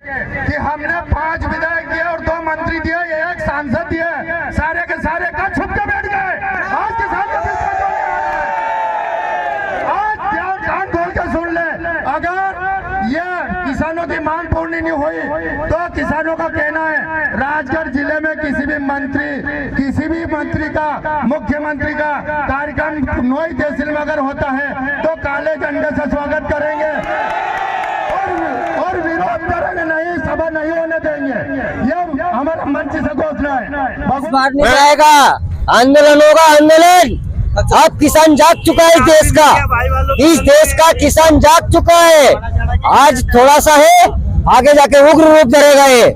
कि हमने 5 विधायक दिए और 2 मंत्री दिए, 1 सांसद दिए, सारे के सारे कल छुप के बैठ गए। आज किसान आज ध्यान कान खोल के सुन ले, अगर ये किसानों की मांग पूर्ण नहीं हुई तो किसानों का कहना है राजगढ़ जिले में किसी भी मंत्री का, मुख्यमंत्री का कार्यक्रम नोई तहसील में अगर होता है तो काले झंडे से स्वागत करेंगे और विरोध करेंगे, नहीं सभा नहीं होने देंगे। ये हमारा मंच से घोषणा है। जाएगा, आंदोलन होगा, आंदोलन। अब किसान जाग चुका है, इस देश का किसान जाग चुका है। आज थोड़ा सा है, आगे जाके उग्र रूप धरेगा। ये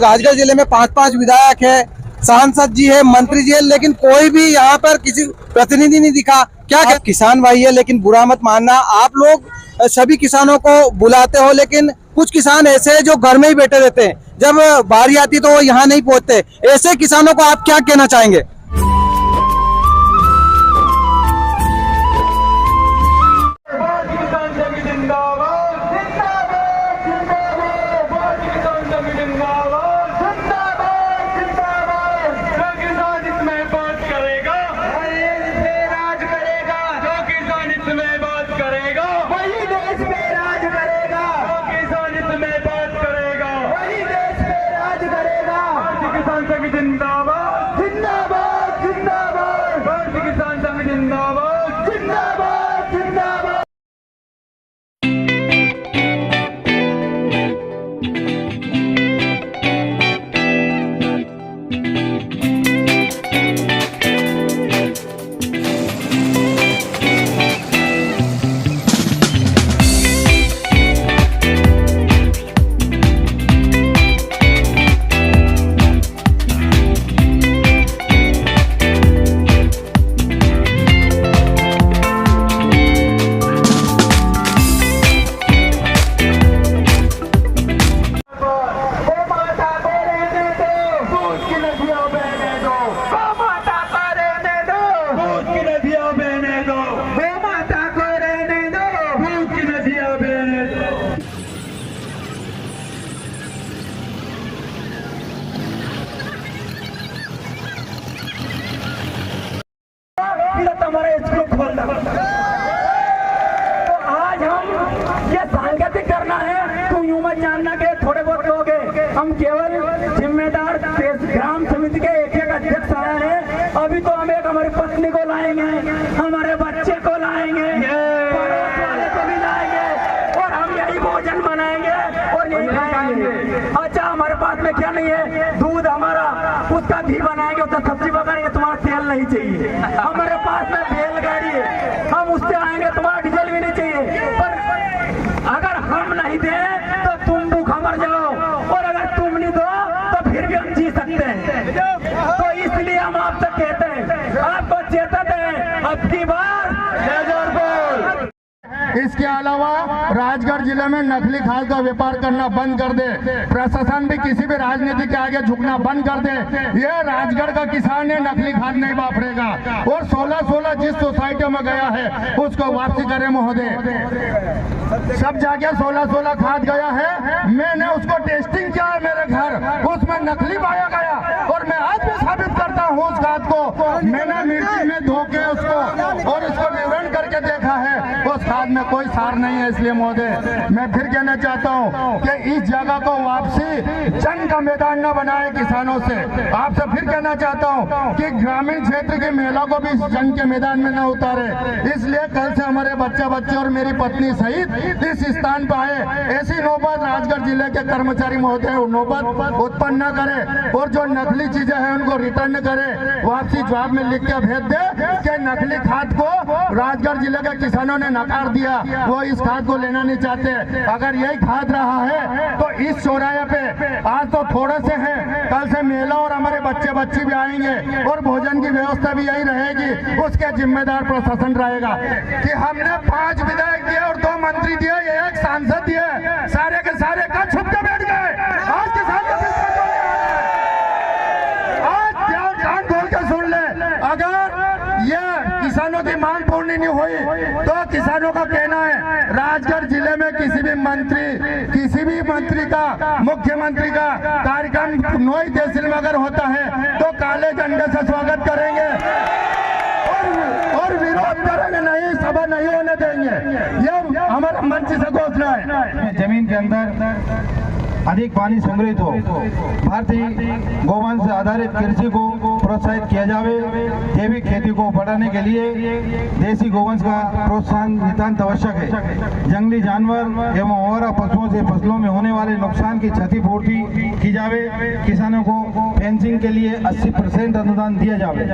राजगढ़ जिले में 5 विधायक है, सांसद जी है, मंत्री जी है, लेकिन कोई भी यहाँ पर किसी प्रतिनिधि नहीं दिखा। क्या किसान भाई है, लेकिन बुरा मत मानना, आप लोग सभी किसानों को बुलाते हो, लेकिन कुछ किसान ऐसे हैं जो घर में ही बैठे रहते हैं, जब बारी आती तो वो यहाँ नहीं पहुँचते। ऐसे किसानों को आप क्या कहना चाहेंगे? तो आज हम ये सांगठिक करना है, तो यूं मत जानना के थोड़े बहुत लोग हैं, हम केवल जिम्मेदार ग्राम समिति के एक अध्यक्ष आए हैं। अभी तो हम एक हमारी पत्नी को लाएंगे, हमारे बच्चे को लाएंगे, पड़ोस वाले को भी लाएंगे और हम यही भोजन बनाएंगे और यही खाएंगे। अच्छा, हमारे पास में क्या नहीं है? दूध हमारा, उसका घी बनाएंगे, उसका सब्जी बनाएंगे, तुम्हारा तेल नहीं चाहिए। हमारे पास में बैलगाड़ी है, हम उससे आएंगे, तुम्हारा डीजल भी नहीं चाहिए। पर अगर हम नहीं दे तो तुम भूखा मर जाओ, और अगर तुम नहीं दो तो फिर भी हम जी सकते हैं। तो इसलिए हम आपसे कहते हैं, आपको चेताते हैं, अब की बार इसके अलावा राजगढ़ जिले में नकली खाद का व्यापार करना बंद कर दे, प्रशासन भी किसी भी राजनीति के आगे झुकना बंद कर दे। ये राजगढ़ का किसान है, नकली खाद नहीं वापरेगा। और 16 जिस सोसाइटी में गया है उसको वापसी करे महोदय। सब जगह 16 खाद गया है, मैंने उसको टेस्टिंग किया है मेरे घर, उसमें नकली पाया गया और मैं आज भी साबित करता हूँ उस खाद को। मैंने मिर्ची में धो के उसको और उसको विवरण करके देखा है, उस खाद में कोई सार नहीं है। इसलिए महोदय मैं फिर कहना चाहता हूं कि इस जगह को वापसी जंग का मैदान न बनाए किसानों से। आपसे फिर कहना चाहता हूं कि ग्रामीण क्षेत्र की महिला को भी इस जंग के मैदान में न उतारे। इसलिए कल से हमारे बच्चे और मेरी पत्नी सहित इस स्थान पर आए, ऐसी नौबत राजगढ़ जिले के कर्मचारी महोदय नौबत उत्पन्न न करे और जो नकली चीजें हैं उनको रिटर्न करे, वापसी जवाब में लिख के भेज दे कि नकली खाद को राजगढ़ जिले के किसानों ने नकार दिया, वो इस खाद को लेना नहीं चाहते। अगर यही खाद रहा है तो इस चौराहे पे आज तो थोड़े से हैं, कल से महिला और हमारे बच्चे भी आएंगे और भोजन की व्यवस्था भी यही रहेगी। उसके जिम्मेदार प्रशासन रहेगा कि हमने 5 विधायक दिए और 2 मंत्री दिए, 1 सांसद दिए, सारे के सारे कल छुप के बैठ गए। आज किसान आज ध्यान कान खोल के सुन ले, अगर ये किसानों की मांग पूर्ण नहीं हुई तो किसानों का कहना है राजगढ़ जिले में किसी भी मंत्री का मुख्यमंत्री का कार्यक्रम नोई तहसील में अगर होता है तो काले झंडे से स्वागत करेंगे और विरोध करेंगे, नहीं सभा नहीं होने देंगे। ये हमारा मंच से घोषणा है। जमीन के अंदर अधिक पानी संग्रहित हो, भारतीय गोवंश आधारित कृषि को प्रोत्साहित किया जावे, जैविक खेती को बढ़ाने के लिए देसी गोवंश का प्रोत्साहन नितांत आवश्यक है। जंगली जानवर एवं आवारा पशुओं से फसलों में होने वाले नुकसान की क्षतिपूर्ति की जावे, किसानों को फेंसिंग के लिए 80% अनुदान दिया जावे।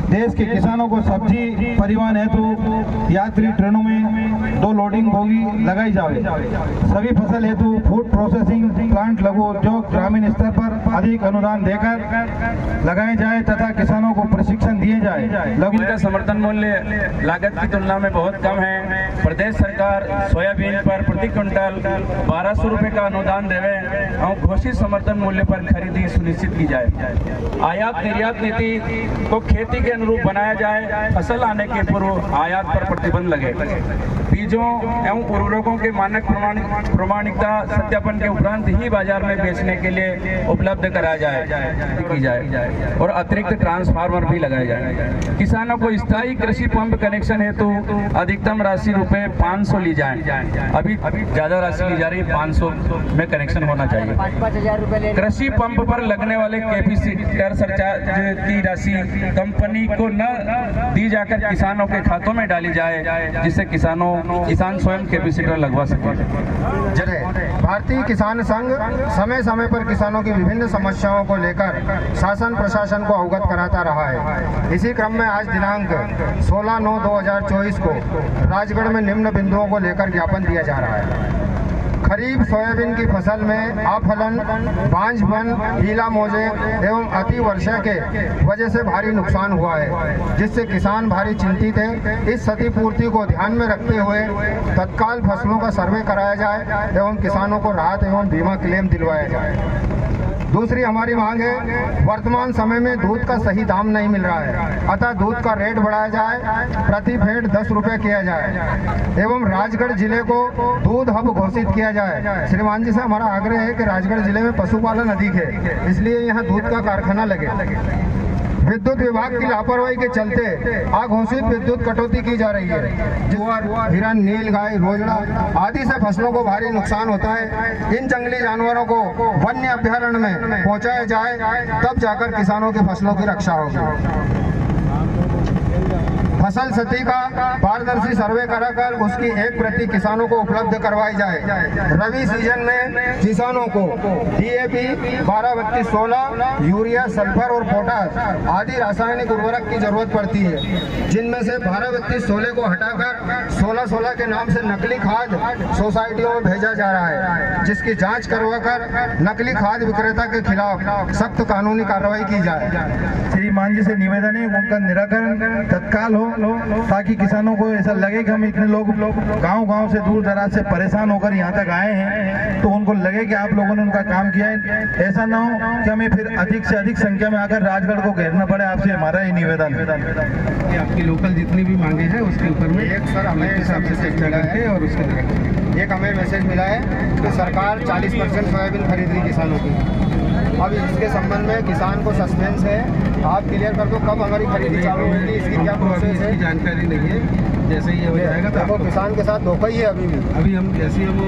देश के किसानों को सब्जी परिवहन हेतु यात्री ट्रेनों में 2 लोडिंग बोगी लगाई जावे। सभी फसल हेतु फूड प्रोसेसिंग प्लांट लघु उद्योग ग्रामीण स्तर पर अधिक अनुदान देकर लगाए जाए तथा किसानों को प्रशिक्षण दिए जाए। लघु का समर्थन मूल्य लागत की तुलना में बहुत कम है। प्रदेश सरकार सोयाबीन पर प्रति क्विंटल 1200 रुपए का अनुदान देवे और घोषित समर्थन मूल्य पर खरीदी सुनिश्चित की जाए। आयात निर्यात नीति को खेती के अनुरूप बनाया जाए। फसल आने के पूर्व आयात पर प्रतिबंध लगे। बीजों एवं उर्वरकों के मानक प्रमाणिकता सत्यापन के उपरांत ही बाजार में बेचने के लिए उपलब्ध कराया जाए और अतिरिक्त ट्रांसफार्मर भी लगाए जाए। किसानों को स्थायी कृषि पंप कनेक्शन हेतु अधिकतम राशि रुपए 500 ली जाए। अभी ज्यादा राशि ली जा रही है, 500 में कनेक्शन होना चाहिए। 5,000 रुपए कृषि पंप पर लगने वाले कैपेसिटर सरचार्ज की राशि कंपनी को न दी जाकर किसानों के खातों में डाली जाए, जिससे किसान स्वयं कैपेसिटर लगवा सके। भारतीय किसान संघ समय समय पर किसानों की विभिन्न समस्याओं को लेकर शासन प्रशासन को अवगत कराता रहा है। इसी क्रम में आज दिनांक 16/9/2024 को राजगढ़ में निम्न बिंदुओं को लेकर ज्ञापन दिया जा रहा है। खरीफ सोयाबीन की फसल में आफलन, बांझपन, गीला मोजे एवं अति वर्षा के वजह से भारी नुकसान हुआ है, जिससे किसान भारी चिंतित है। इस क्षतिपूर्ति को ध्यान में रखते हुए तत्काल फसलों का सर्वे कराया जाए एवं किसानों को राहत एवं बीमा क्लेम दिलवाया जाए। दूसरी हमारी मांग है, वर्तमान समय में दूध का सही दाम नहीं मिल रहा है, अतः दूध का रेट बढ़ाया जाए, प्रति फेट 10 रुपये किया जाए एवं राजगढ़ जिले को दूध हब घोषित किया जाए। श्रीमान जी से हमारा आग्रह है कि राजगढ़ जिले में पशुपालन अधिक है, इसलिए यहाँ दूध का कारखाना लगे। विद्युत विभाग की लापरवाही के चलते अघोषित विद्युत कटौती की जा रही है। जुआर, हिरन, नीलगाय, रोजड़ा आदि से फसलों को भारी नुकसान होता है। इन जंगली जानवरों को वन्य अभयारण्य में पहुंचाया जाए, तब जाकर किसानों की फसलों की रक्षा होगी। फसल क्षति का पारदर्शी सर्वे कराकर उसकी एक प्रति किसानों को उपलब्ध करवाई जाए। रबी सीजन में किसानों को DAP 12-32-16, यूरिया, सल्फर और पोटास आदि रासायनिक उर्वरक की जरूरत पड़ती है, जिनमें से 12-32-16 को हटाकर 16-16 के नाम से नकली खाद सोसाइटियों में भेजा जा रहा है, जिसकी जाँच करवाकर नकली खाद विक्रेता के खिलाफ सख्त कानूनी कार्रवाई की जाए। श्रीमान जी से निवेदन है उनका निराकरण तत्काल हो, ताकि किसानों को ऐसा लगे कि हम इतने लोग गांव-गांव से दूर दराज से परेशान होकर यहाँ तक आए हैं, तो उनको लगे कि आप लोगों ने उनका काम किया है। ऐसा ना हो कि हमें फिर अधिक से अधिक संख्या में आकर राजगढ़ को घेरना पड़े। आपसे हमारा ये निवेदन है। आपकी लोकल जितनी भी मांगे हैं उसके ऊपर में एक सर हमें हिसाब से चर्चा करके और उसके एक हमें मैसेज मिला है कि सरकार 40% सोयाबीन खरीद रही किसानों की। अब इसके संबंध में किसान को सस्पेंस है, आप क्लियर कर दो कब हमारी खरीदी चालू होगी, इसकी क्या प्रोसेस है, जानकारी नहीं है। जैसे ही हो जाएगा तो किसान के साथ धोखा ही है अभी भी। अभी हम जैसे हम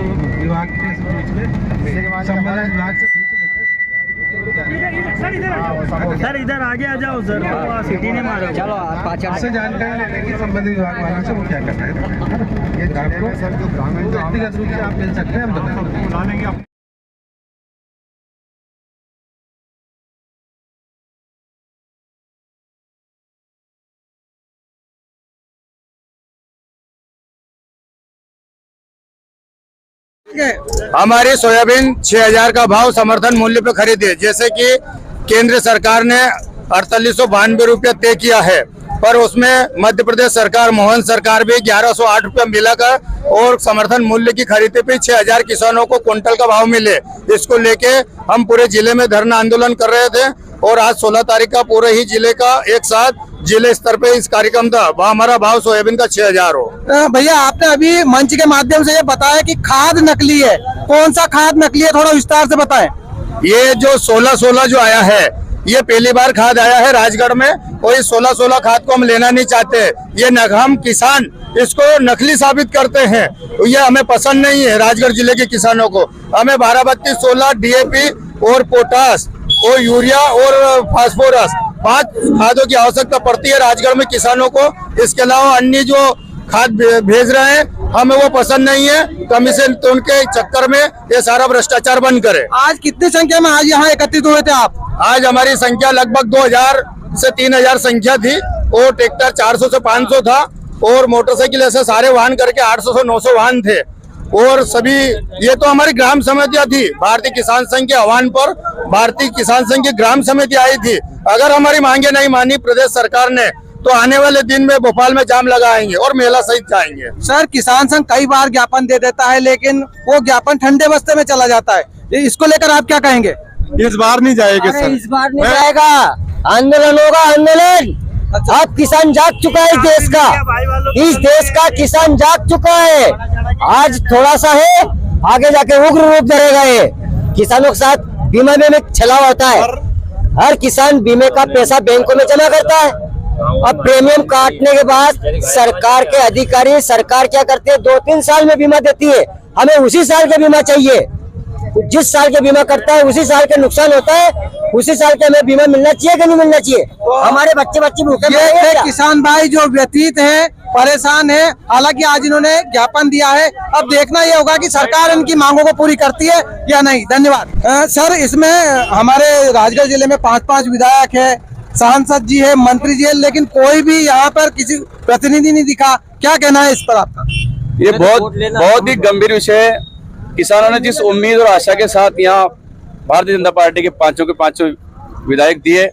विभाग के से पूछ के संबंधित विभाग से पूछ लेते हैं। सर इधर आगे आ जाओ सर, सिटी ने मारो। चलो आपसे जानकारी लेने की संबंधित विभाग वालों से वो क्या करना है। ये आपको व्यक्तिगत रूप से आप मिल सकते हैं, हम बताएंगे। हमारी सोयाबीन 6,000 का भाव समर्थन मूल्य पे खरीदी है, जैसे कि केंद्र सरकार ने 4892 रुपया तय किया है, पर उसमें मध्य प्रदेश सरकार, मोहन सरकार भी 1108 रुपया मिलाकर और समर्थन मूल्य की खरीदी पे 6,000 किसानों को क्विंटल का भाव मिले। इसको लेके हम पूरे जिले में धरना आंदोलन कर रहे थे और आज 16 तारीख का पूरे ही जिले का एक साथ जिले स्तर पे इस कार्यक्रम था। हमारा भाव सोयाबीन का 6000 हो। भैया आपने अभी मंच के माध्यम से ये बताया कि खाद नकली है, कौन सा खाद नकली है, थोड़ा विस्तार से बताएं। ये जो 16-16 जो आया है, ये पहली बार खाद आया है राजगढ़ में, और इस 16-16 खाद को हम लेना नहीं चाहते। ये हम किसान इसको नकली साबित करते हैं, तो ये हमें पसंद नहीं है। राजगढ़ जिले के किसानों को हमें 12-32-16 DAP और पोटास और यूरिया और फास्फोरस 5 खादों की आवश्यकता पड़ती है राजगढ़ में किसानों को। इसके अलावा अन्य जो खाद भेज रहे हैं हमें वो पसंद नहीं है। कमीशन तो उनके चक्कर में ये सारा भ्रष्टाचार बंद करे। आज कितनी संख्या में आज यहाँ एकत्रित हुए थे आप? आज हमारी संख्या लगभग 2000 से 3000 संख्या थी, और ट्रैक्टर 400 से 500 था, और मोटरसाइकिल ऐसे सारे वाहन करके 800 से 900 वाहन थे। और सभी ये तो हमारी ग्राम समितियां थी। भारतीय किसान संघ के आह्वान पर भारतीय किसान संघ की ग्राम समिति आई थी। अगर हमारी मांगे नहीं मानी प्रदेश सरकार ने, तो आने वाले दिन में भोपाल में जाम लगाएंगे और मेला सहित जाएंगे। सर, किसान संघ कई बार ज्ञापन दे देता है, लेकिन वो ज्ञापन ठंडे बस्ते में चला जाता है। इसको लेकर आप क्या कहेंगे? इस बार नहीं जाएगी अरे इस बार नहीं जाएगा, आंदोलन होगा, आंदोलन। अब किसान जाग चुका है इस देश का, इस देश का किसान जाग चुका है। आज थोड़ा सा है, आगे जाके उग्र रूप धरेगा। ये किसानों के साथ बीमा में छलावा होता है। हर किसान बीमे का पैसा बैंकों में जमा करता है। अब प्रीमियम काटने के बाद सरकार के अधिकारी, सरकार क्या करते हैं, 2-3 साल में बीमा देती है। हमें उसी साल का बीमा चाहिए। जिस साल के बीमा करता है उसी साल के नुकसान होता है, उसी साल के हमें बीमा मिलना चाहिए कि नहीं मिलना चाहिए? हमारे बच्चे भूखे मरेंगे क्या? किसान भाई जो व्यतीत है, परेशान है। हालांकि आज इन्होंने ज्ञापन दिया है, अब देखना ये होगा कि सरकार इनकी मांगों को पूरी करती है या नहीं। धन्यवाद। सर, इसमें हमारे राजगढ़ जिले में 5-5 विधायक है, सांसद जी है, मंत्री जी है, लेकिन कोई भी यहाँ पर किसी प्रतिनिधि नहीं दिखा। क्या कहना है इस पर आपका? ये बहुत ही गंभीर विषय है। किसानों ने जिस उम्मीद और आशा के साथ यहाँ भारतीय जनता पार्टी के 5 विधायक दिए,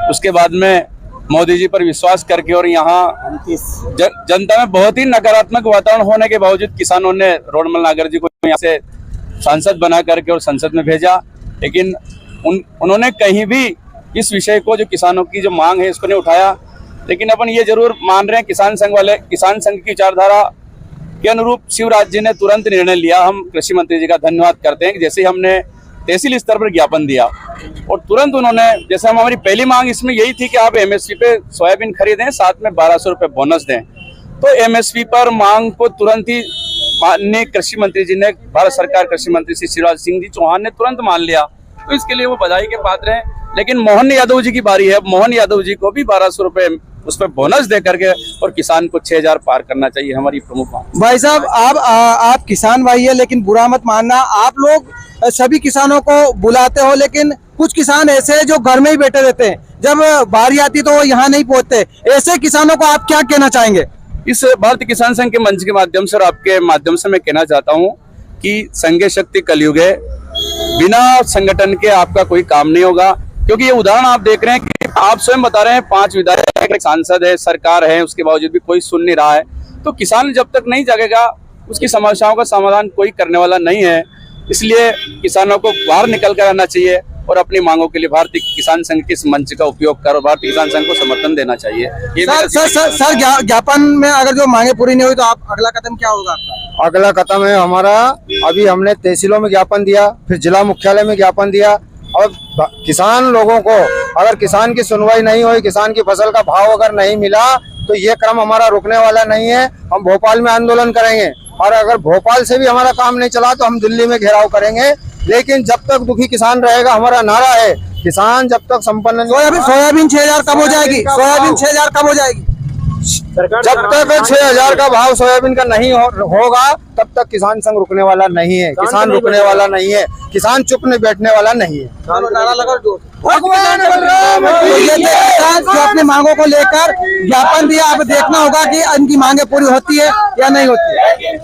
उसके बाद में मोदी जी पर विश्वास करके और यहाँ जनता में बहुत ही नकारात्मक वातावरण होने के बावजूद किसानों ने रोडमल नागर जी को यहाँ से सांसद बना करके और संसद में भेजा। लेकिन उन्होंने कहीं भी इस विषय को, जो किसानों की जो मांग है, इसको नहीं उठाया। लेकिन अपन ये जरूर मान रहे हैं, किसान संघ की विचारधारा के अनुरूप शिवराज जी ने तुरंत निर्णय लिया। हम कृषि मंत्री जी का धन्यवाद करते हैं कि जैसे हमने तहसील स्तर पर ज्ञापन दिया और तुरंत उन्होंने, जैसे हमारी पहली मांग इसमें यही थी कि आप MSP पे सोयाबीन खरीदें, साथ में 1200 रुपये बोनस दें, तो MSP पर मांग को तुरंत ही माननीय कृषि मंत्री जी ने, भारत सरकार कृषि मंत्री श्री शिवराज सिंह जी चौहान ने तुरंत मान लिया। तो इसके लिए वो बधाई के पात्र हैं। लेकिन मोहन यादव जी की बारी है। मोहन यादव जी को भी 1200 रुपये उस पर बोनस दे करके और किसान को 6000 पार करना चाहिए, हमारी प्रमुख मांग। भाई साहब, आप किसान भाई है, लेकिन बुरा मत मानना, आप लोग सभी किसानों को बुलाते हो, लेकिन कुछ किसान ऐसे हैं जो घर में ही बैठे रहते हैं, जब बारी आती तो वो यहाँ नहीं पहुँचते। ऐसे किसानों को आप क्या कहना चाहेंगे? इस भारतीय किसान संघ के मंच के माध्यम से और आपके माध्यम से मैं कहना चाहता हूँ कि संघ शक्ति कलयुग है, बिना संगठन के आपका कोई काम नहीं होगा। क्योंकि ये उदाहरण आप देख रहे हैं कि आप स्वयं बता रहे हैं, 5 विधायक, एक सांसद है, सरकार है, उसके बावजूद भी कोई सुन नहीं रहा है। तो किसान जब तक नहीं जागेगा, उसकी समस्याओं का समाधान कोई करने वाला नहीं है। इसलिए किसानों को बाहर निकल कर आना चाहिए और अपनी मांगों के लिए भारतीय किसान संघ के इस मंच का उपयोग कर भारतीय किसान संघ को समर्थन देना चाहिए। ये सर, ज्ञापन में अगर जो मांगे पूरी नहीं हुई तो आप अगला कदम क्या होगा आपका? अगला कदम है हमारा, अभी हमने तहसीलों में ज्ञापन दिया, फिर जिला मुख्यालय में ज्ञापन दिया। और किसान लोगों को, अगर किसान की सुनवाई नहीं हुई, किसान की फसल का भाव अगर नहीं मिला, तो ये क्रम हमारा रुकने वाला नहीं है। हम भोपाल में आंदोलन करेंगे, और अगर भोपाल से भी हमारा काम नहीं चला तो हम दिल्ली में घेराव करेंगे। लेकिन जब तक दुखी किसान रहेगा, हमारा नारा है, किसान जब तक संपन्न। सोयाबीन 6000 कब हो जाएगी? सोयाबीन 6000 कब हो जाएगी? जब तक 6000 का भाव सोयाबीन का नहीं होगा, तब तक किसान संघ रुकने वाला नहीं है, किसान रुकने वाला नहीं है, किसान चुप नहीं बैठने वाला नहीं है। नारा लगा जो अपनी मांगों को लेकर ज्ञापन दिया। अब देखना होगा कि इनकी मांगे पूरी होती है या नहीं होती है।